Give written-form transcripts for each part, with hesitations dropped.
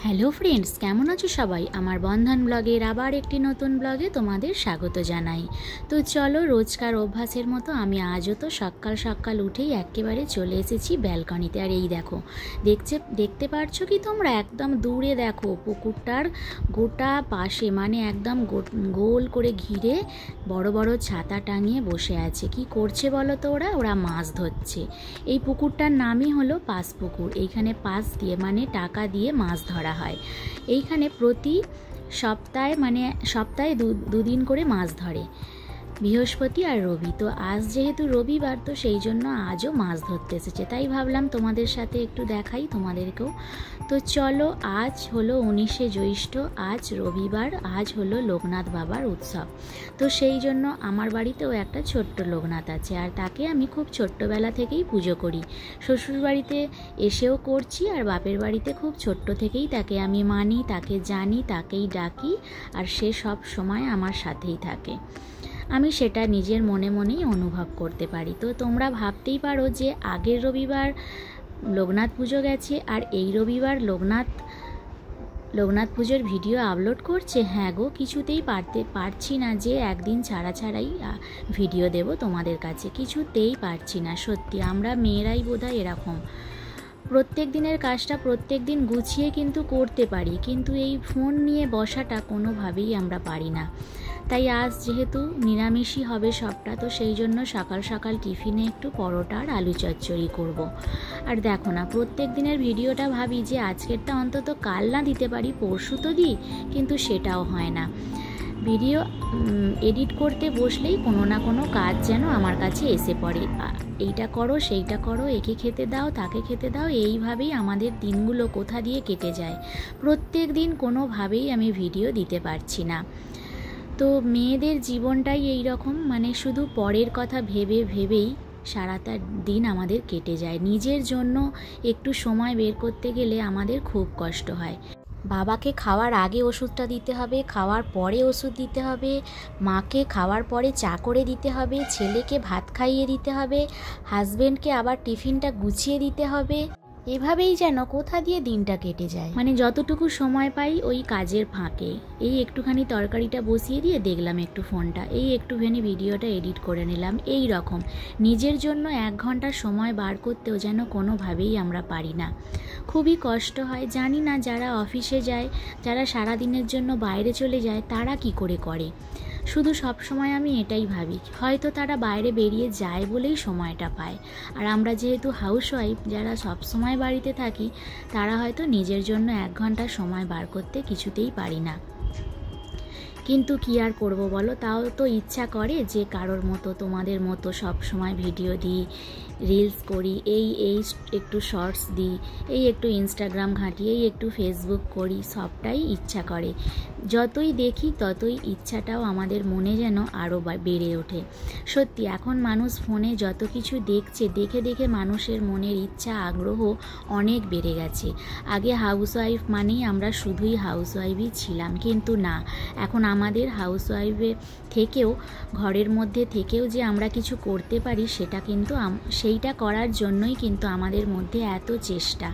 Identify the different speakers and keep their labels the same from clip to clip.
Speaker 1: Hello friends, কেমন আছো সবাই? আমার বন্ধন ব্লগের আবার একটি নতুন ব্লগে তোমাদের স্বাগত জানাই। তো চলো, রোজকার অভ্যাসের মতো আমি আজও তো সকাল সকাল উঠেই একেবারে চলে এসেছি ব্যালকনিতে। আর এই দেখো, দেখতে পারছো কি তোমরা? একদম দূরে দেখো পুকুরটার গোটা পাশে, মানে একদম গোল করে ঘিরে বড় বড় ছাতা টাঙিয়ে বসে আছে। কি করছে বলো তো? ওরা মাছ ধরছে। এই পুকুরটার নামই হলো পাস পুকুর। এইখানে পাস দিয়ে মানে টাকা দিয়ে মাছ ধরা হয়। এইখানে প্রতি সপ্তাহে দুদিন করে মাছ ধরে, বৃহস্পতি আর রবি। তো আজ যেহেতু রবিবার, তো সেই জন্য আজও মাছ ধরতে এসেছে। তাই ভাবলাম তোমাদের সাথে একটু দেখাই তোমাদেরকেও। তো চলো, আজ হলো 19শে জ্যৈষ্ঠ, আজ রবিবার, আজ হলো লোকনাথ বাবার উৎসব। তো সেই জন্য আমার বাড়িতেও একটা ছোট্ট লোকনাথ আছে, আর তাকে আমি খুব ছোট্টবেলা থেকেই পুজো করি। শ্বশুর বাড়িতে এসেও করছি, আর বাপের বাড়িতে খুব ছোট্ট থেকেই তাকে আমি মানি, তাকে জানি, তাকেই ডাকি, আর সে সব সময় আমার সাথেই থাকে। আমি সেটা নিজের মনে মনেই অনুভব করতে পারি। তো তোমরা ভাবতেই পারো যে আগের রবিবার লোকনাথ পুজো গেছে, আর এই রবিবার লোকনাথ পুজোর ভিডিও আপলোড করছে। হ্যাঁ গো, কিছুতেই পারছি না যে একদিন ছাড়াই ভিডিও দেব তোমাদের কাছে, কিছুতেই পারছি না। সত্যি আমরা মেয়েরাই বোধহয় এরকম, প্রত্যেক দিনের কাজটা প্রত্যেক দিন গুছিয়ে কিন্তু করতে পারি, কিন্তু এই ফোন নিয়ে বসাটা কোনোভাবেই আমরা পারি না। তাই আজ যেহেতু নিরামিষই হবে সবটা, তো সেই জন্য সকাল সকাল টিফিনে একটু পরোটা আর আলু চচ্চড়ি করব। আর দেখো না, প্রত্যেক দিনের ভিডিওটা ভাবি যে আজকেরটা অন্তত কাল না দিতে পারি, পরশু তো দিই, কিন্তু সেটাও হয় না। ভিডিও এডিট করতে বসলেই কোনো না কোনো কাজ যেন আমার কাছে এসে পড়ে। এইটা করো, সেইটা করো, একে খেতে দাও, তাকে খেতে দাও, এইভাবেই আমাদের দিনগুলো কোথা দিয়ে কেটে যায়। প্রত্যেক দিন কোনোভাবেই আমি ভিডিও দিতে পারছি না। তো মেয়েদের জীবনটাই এই রকম, মানে শুধু পরের কথা ভেবেই সারাটা দিন আমাদের কেটে যায়। নিজের জন্য একটু সময় বের করতে গেলে আমাদের খুব কষ্ট হয়। বাবাকে খাওয়ার আগে ওষুধটা দিতে হবে, খাওয়ার পরে ওষুধ দিতে হবে, মাকে খাওয়ার পরে চা করে দিতে হবে, ছেলেকে ভাত খাইয়ে দিতে হবে, হাজবেন্ডকে আবার টিফিনটা গুছিয়ে দিতে হবে। এভাবেই যেন কোথা দিয়ে দিনটা কেটে যায়। মানে যতটুকু সময় পাই ওই কাজের ফাঁকে এই একটুখানি তরকারিটা বসিয়ে দিয়ে দেখলাম একটু ফোনটা, এই একটুখানি ভিডিওটা এডিট করে নিলাম। এই রকম নিজের জন্য 1 ঘন্টা সময় বার করতেও যেন কোনোভাবেই আমরা পারি না। খুবই কষ্ট হয়। জানি না যারা অফিসে যায়, যারা সারাদিনের জন্য বাইরে চলে যায়, তারা কি করে করে। শুধু সব সময় আমি এটাই ভাবি, হয়তো তারা বাইরে বেরিয়ে যায় বলেই সময়টা পায়। আর আমরা যেহেতু হাউসওয়াইফ, যারা সব সময় বাড়িতে থাকি, তারা হয়তো নিজের জন্য 1 ঘন্টা সময় বার করতে কিছুতেই পারি না। কিন্তু কি আর করব বলো, তাও তো ইচ্ছা করে যে কারোর মতো, তোমাদের মতো সব সময় ভিডিও দিই, রিলস করি, এই একটু শর্টস দিই, এই একটু ইনস্টাগ্রাম ঘাঁটি, এই একটু ফেসবুক করি, সবটাই ইচ্ছা করে। যতই দেখি ততই ইচ্ছাটাও আমাদের মনে যেন আরও বেড়ে ওঠে। সত্যি এখন মানুষ ফোনে যত কিছু দেখছে, দেখে দেখে মানুষের মনের ইচ্ছা আগ্রহ অনেক বেড়ে গেছে। আগে হাউসওয়াইফ মানেই আমরা শুধুই হাউসওয়াইফই ছিলাম, কিন্তু না, এখন আমাদের হাউসওয়াইফের থেকেও, ঘরের মধ্যে থেকেও যে আমরা কিছু করতে পারি, সেটা কিন্তু সেইটা করার জন্যই কিন্তু আমাদের মধ্যে এত চেষ্টা,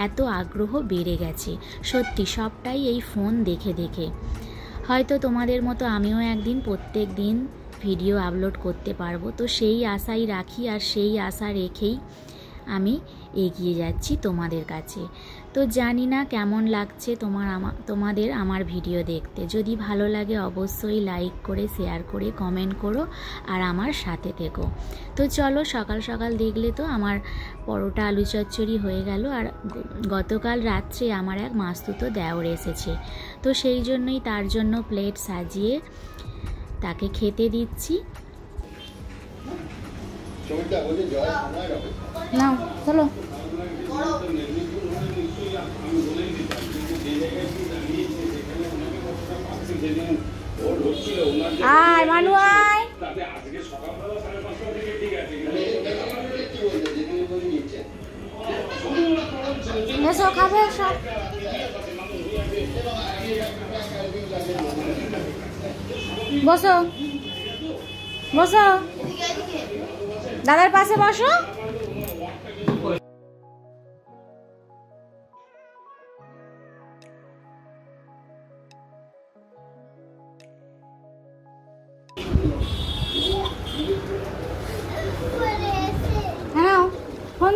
Speaker 1: এত আগ্রহ বেড়ে গেছে। সত্যি সবটাই এই ফোন দেখে দেখে। হয়তো তোমাদের মতো আমিও একদিন প্রত্যেক দিন ভিডিও আপলোড করতে পারবো, তো সেই আশাই রাখি, আর সেই আশা রেখেই আমি এগিয়ে যাচ্ছি তোমাদের কাছে। তো জানি না কেমন লাগছে তোমাদের আমার ভিডিও দেখতে। যদি ভালো লাগে অবশ্যই লাইক করে, শেয়ার করে, কমেন্ট করো, আর আমার সাথে থেকো। তো চলো, সকাল সকাল দেখলে তো আমার পরোটা আলু চচ্চড়ি হয়ে গেল। আর গতকাল রাত্রে আমার এক মাস্তুতো দেওর এসেছে, তো সেই জন্যই তার জন্য প্লেট সাজিয়ে তাকে খেতে দিচ্ছি। নাও চলো। আয় মানু আয়, এসো খাবে, এসো। বসো বসো, দাদার পাশে বসো।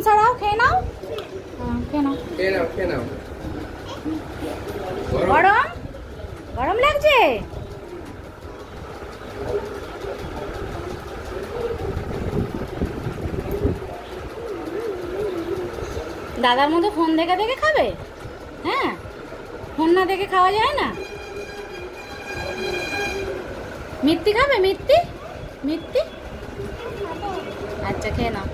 Speaker 1: ছাড়াও, খেয়ে নাও, খেয়ে নাও,
Speaker 2: খেয়ে নাও।
Speaker 1: গরম গরম লাগছে। দাদার মতো ফোন দেখে দেখে খাবে? হ্যাঁ, ফোন না দেখে খাওয়া যায় না। মিত্তি খাবে? মিত্তি মিত্তি, আচ্ছা খেয়ে নাও।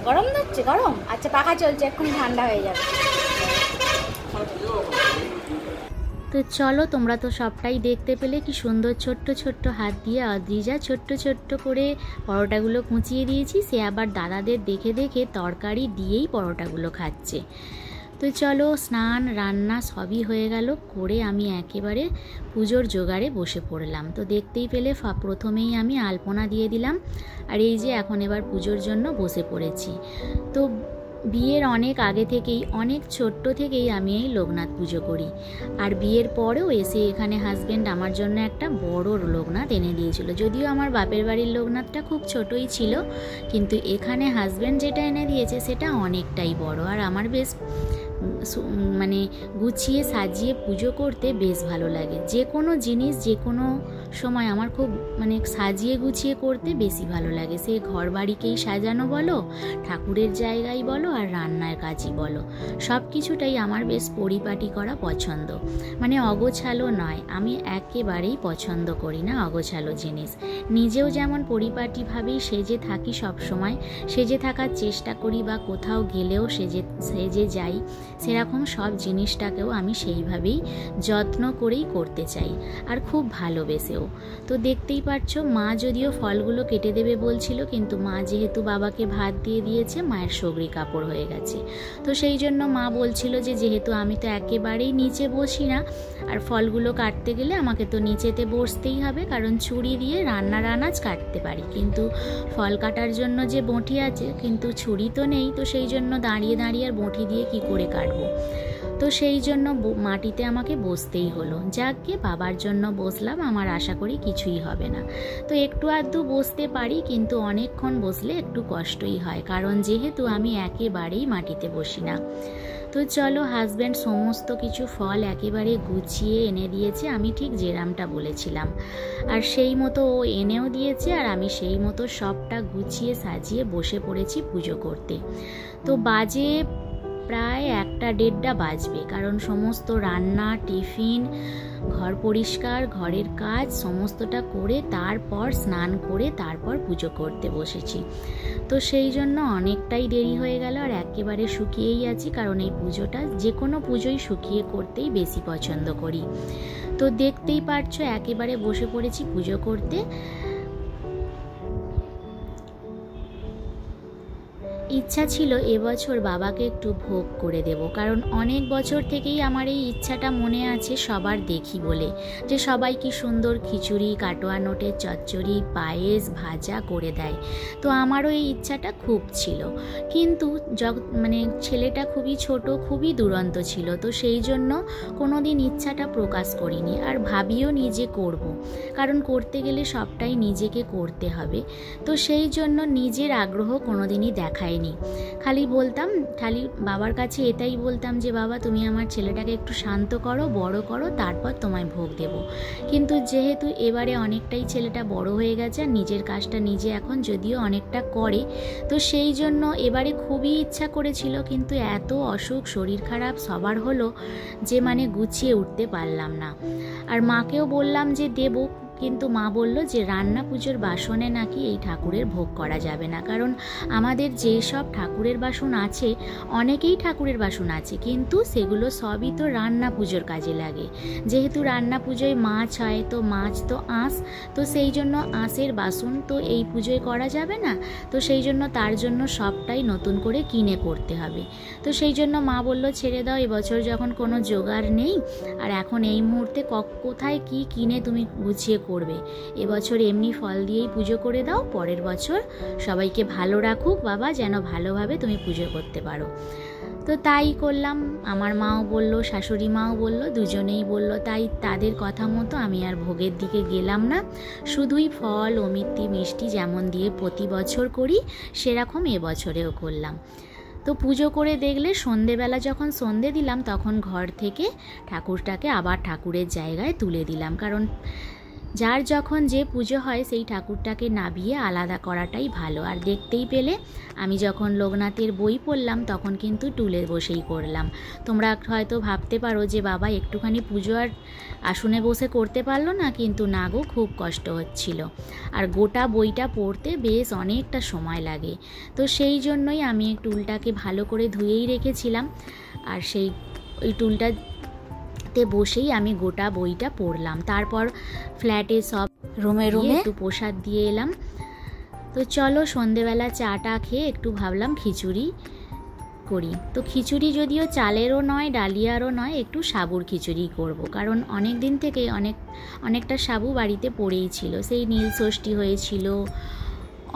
Speaker 1: গরম যাচ্ছে, গরম। আচ্ছা পাখা চলছে, এক্ষুনি ঠান্ডা হয়ে যাবে। তো চলো, তোমরা তো সবটাই দেখতে পেলে কি সুন্দর ছোট্ট ছোট্ট হাত দিয়ে অদ্রিজা ছোট্ট ছোট্ট করে পরোটাগুলো কুচিয়ে দিয়েছি। সে আবার দাদাদের দেখে দেখে তরকারি দিয়েই পরোটাগুলো খাচ্ছে। তো চলো, স্নান রান্না সবই হয়ে গেল, করে আমি একেবারে পুজোর জোগাড়ে বসে পড়লাম। তো দেখতেই পেলে প্রথমেই আমি আলপনা দিয়ে দিলাম, আর এই যে এখন এবার পুজোর জন্য বসে পড়েছি। তো বিয়ের অনেক আগে থেকেই, অনেক ছোট্ট থেকেই আমি এই লোকনাথ পুজো করি। আর বিয়ের পরেও এসে এখানে হাজব্যান্ড আমার জন্য একটা বড় লোকনাথ এনে দিয়েছিল। যদিও আমার বাপের বাড়ির লোকনাথটা খুব ছোটই ছিল, কিন্তু এখানে হাজব্যান্ড যেটা এনে দিয়েছে সেটা অনেকটাই বড়। আর আমার বেশ মানে গুছিয়ে সাজিয়ে পুজো করতে বেশ ভালো লাগে। যে কোনো জিনিস যে কোনো সময় আমার খুব মানে সাজিয়ে গুছিয়ে করতে বেশি ভালো লাগে। সে ঘর বাড়িকেই সাজানো বলো, ঠাকুরের জায়গায় বলো, আর রান্নার কাজই বলো, সব কিছুটাই আমার বেশ পরিপাটি করা পছন্দ। মানে অগোছালো নয়, আমি একেবারেই পছন্দ করি না অগোছালো জিনিস। নিজেও যেমন পরিপাটিভাবেই সেজে থাকি, সব সময় সেজে থাকার চেষ্টা করি, বা কোথাও গেলেও সেজে যাই, সেরকম সব জিনিসটাকেও আমি সেইভাবেই যত্ন করেই করতে চাই, আর খুব ভালোবেসেও। তো দেখতেই পাচ্ছো, মা যদিও ফলগুলো কেটে দেবে বলছিল, কিন্তু মা যেহেতু বাবাকে ভাত দিয়ে দিয়েছে, মায়ের সগড়ি কাপড় হয়ে গেছে। তো সেই জন্য মা বলছিল যে যেহেতু আমি তো একেবারেই নিচে বসি না, আর ফলগুলো কাটতে গেলে আমাকে তো নিচেতে বসতেই হবে, কারণ ছুরি দিয়ে রান্নার আনাজ কাটতে পারি, কিন্তু ফল কাটার জন্য যে বঁটি আছে, কিন্তু ছুরি তো নেই। তো সেই জন্য দাঁড়িয়ে দাঁড়িয়ে আর বঁটি দিয়ে কি করে কাটবো। তো সেই জন্য মাটিতে আমাকে বসতেই হলো। যাকে বাবার জন্য বসলাম, আমার আশা করি কিছুই হবে না। তো একটু আধটু বসতে পারি, কিন্তু অনেকক্ষণ বসলে একটু কষ্টই হয়, কারণ যেহেতু আমি একেবারেই মাটিতে বসি না। তো চলো, হাজব্যান্ড সমস্ত কিছু ফল একেবারে গুছিয়ে এনে দিয়েছে, আমি ঠিক যেরামটা বলেছিলাম, আর সেই মতো ও এনেও দিয়েছে, আর আমি সেই মতো সবটা গুছিয়ে সাজিয়ে বসে পড়েছি পুজো করতে। তো বাজে প্রায় 1টা-1.5টা বাজবে, কারণ সমস্ত রান্না, টিফিন, ঘর পরিষ্কার, ঘরের কাজ সমস্তটা করে তারপর স্নান করে তারপর পুজো করতে বসেছি। তো সেই জন্য অনেকটাই দেরি হয়ে গেল, আর একেবারে শুকিয়েই আছি, কারণ এই পুজোটা যে কোনো পুজোই শুকিয়ে করতেই বেশি পছন্দ করি। তো দেখতেই পারছো, একেবারে বসে পড়েছি পুজো করতে। ইচ্ছা ছিল এবছর বাবাকে একটু ভোগ করে দেব, কারণ অনেক বছর থেকেই আমার এই ইচ্ছাটা মনে আছে সবার দেখি বলে, যে সবাই কি সুন্দর খিচুড়ি, কাটোয়া নোটের চচ্চড়ি, পায়েস, ভাজা করে দেয়। তো আমারও এই ইচ্ছাটা খুব ছিল, কিন্তু মানে ছেলেটা খুবই ছোট, খুবই দুরন্ত ছিল। তো সেই জন্য কোনো দিন ইচ্ছাটা প্রকাশ করিনি, আর ভাবিও নিজে করব, কারণ করতে গেলে সবটাই নিজেকে করতে হবে। তো সেই জন্য নিজের আগ্রহ কোনোদিনই দেখায়নি। খালি বলতাম, খালি বাবার কাছে এটাই বলতাম যে বাবা তুমি আমার ছেলেটাকে একটু শান্ত করো, বড় করো, তারপর তোমায় ভোগ দেব। কিন্তু যেহেতু এবারে অনেকটাই ছেলেটা বড় হয়ে গেছে, আর নিজের কাজটা নিজে এখন যদিও অনেকটা করে, তো সেই জন্য এবারে খুবই ইচ্ছা করেছিল, কিন্তু এত অসুখ, শরীর খারাপ সবার হলো যে মানে গুছিয়ে উঠতে পারলাম না। আর মাকেও বললাম যে দেব, কিন্তু মা বলল যে রান্না পুজোর বাসনে নাকি এই ঠাকুরের ভোগ করা যাবে না, কারণ আমাদের যেসব ঠাকুরের বাসন আছে, অনেকেই ঠাকুরের বাসন আছে, কিন্তু সেগুলো সবই তো রান্না পুজোর কাজে লাগে। যেহেতু রান্না পুজোয় মাছ হয়, তো মাছ তো আঁশ, তো সেই জন্য আঁশের বাসন তো এই পুজোয় করা যাবে না। তো সেই জন্য তার জন্য সবটাই নতুন করে কিনে করতে হবে। তো সেই জন্য মা বলল ছেড়ে দাও, এবছর যখন কোনো জোগাড় নেই, আর এখন এই মুহূর্তে কোথায় কি কিনে তুমি গুছিয়ে করবে, এবছর এমনি ফল দিয়েই পুজো করে দাও, পরের বছর সবাইকে ভালো রাখুক বাবা, যেন ভালোভাবে তুমি পুজো করতে পারো। তো তাই করলাম। আমার মাও বলল, শাশুড়ি মাও বলল, দুজনেই বলল, তাই তাদের কথা মতো আমি আর ভোগের দিকে গেলাম না। শুধুই ফল, অমিত্তি, মিষ্টি যেমন দিয়ে প্রতি বছর করি সেরকম এবছরেও করলাম। তো পুজো করে দেখলে সন্ধেবেলা যখন সন্ধে দিলাম তখন ঘর থেকে ঠাকুরটাকে আবার ঠাকুরের জায়গায় তুলে দিলাম, কারণ যার যখন যে পুজো হয় সেই ঠাকুরটাকে নাবিয়ে আলাদা করাটাই ভালো। আর দেখতেই পেলে আমি যখন লোকনাথের বই পড়লাম তখন কিন্তু টুলে বসেই করলাম। তোমরা হয়তো ভাবতে পারো যে বাবা একটুখানি পুজো আর আসনে বসে করতে পারলো না, কিন্তু না গো, খুব কষ্ট হচ্ছিল। আর গোটা বইটা পড়তে বেশ অনেকটা সময় লাগে। তো সেই জন্যই আমি টুলটাকে ভালো করে ধুয়েই রেখেছিলাম, আর ওই টুলটা বসেই আমি গোটা বইটা পড়লাম। তারপর ফ্ল্যাটে সব রুমে একটু প্রসাদ দিয়ে এলাম। তো চলো সন্ধেবেলা চাটা খেয়ে একটু ভাবলাম খিচুড়ি করি। তো খিচুড়ি যদিও চালেরও নয়, ডালিয়ারও নয়, একটু সাবুর খিচুড়ি করব, কারণ অনেক দিন থেকে অনেকটা সাবু বাড়িতে পড়েই ছিল। সেই নীল ষষ্ঠী হয়েছিল,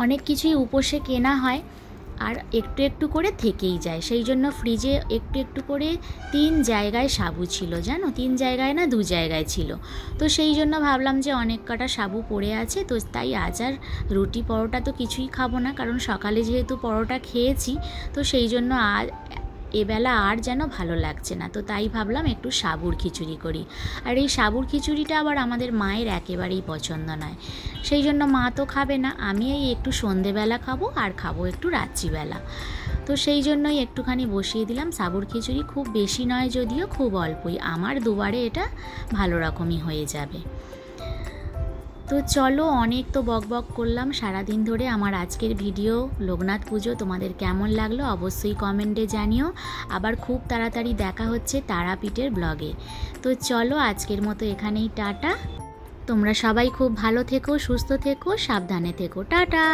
Speaker 1: অনেক কিছুই উপোসে কেনা হয় আর একটু একটু করে থেকেই যায়। সেই জন্য ফ্রিজে একটু একটু করে 3 জায়গায় সাবু ছিল, জানো, 3 জায়গায় না 2 জায়গায় ছিল। তো সেই জন্য ভাবলাম যে অনেক কটা সাবু পড়ে আছে, তো তাই আজ আর রুটি পরোটা তো কিছুই খাবো না, কারণ সকালে যেহেতু পরোটা খেয়েছি, তো সেই জন্য এবেলা আর যেন ভালো লাগছে না। তো তাই ভাবলাম একটু সাবুর খিচুড়ি করি। আর এই সাবুর খিচুড়িটা আবার আমাদের মায়ের একেবারেই পছন্দ নয়, সেই জন্য মা তো খাবে না, আমি এই একটু সন্ধেবেলা খাবো আর খাবো একটু রাত্রিবেলা। তো সেই জন্যই একটুখানি বসিয়ে দিলাম সাবুর খিচুড়ি। খুব বেশি নয় যদিও, খুব অল্পই, আমার দুবারে এটা ভালো রকমই হয়ে যাবে। তো চলো, অনেক তো বকবক করলাম সারাদিন ধরে। আমার আজকের ভিডিও লোকনাথ পুজো তোমাদের কেমন লাগলো অবশ্যই কমেন্টে জানিও। আবার খুব তাড়াতাড়ি দেখা হচ্ছে তারাপীঠের ব্লগে। তো চলো আজকের মতো এখানেই টাটা। তোমরা সবাই খুব ভালো থেকো, সুস্থ থেকো, সাবধানে থেকো। টাটা।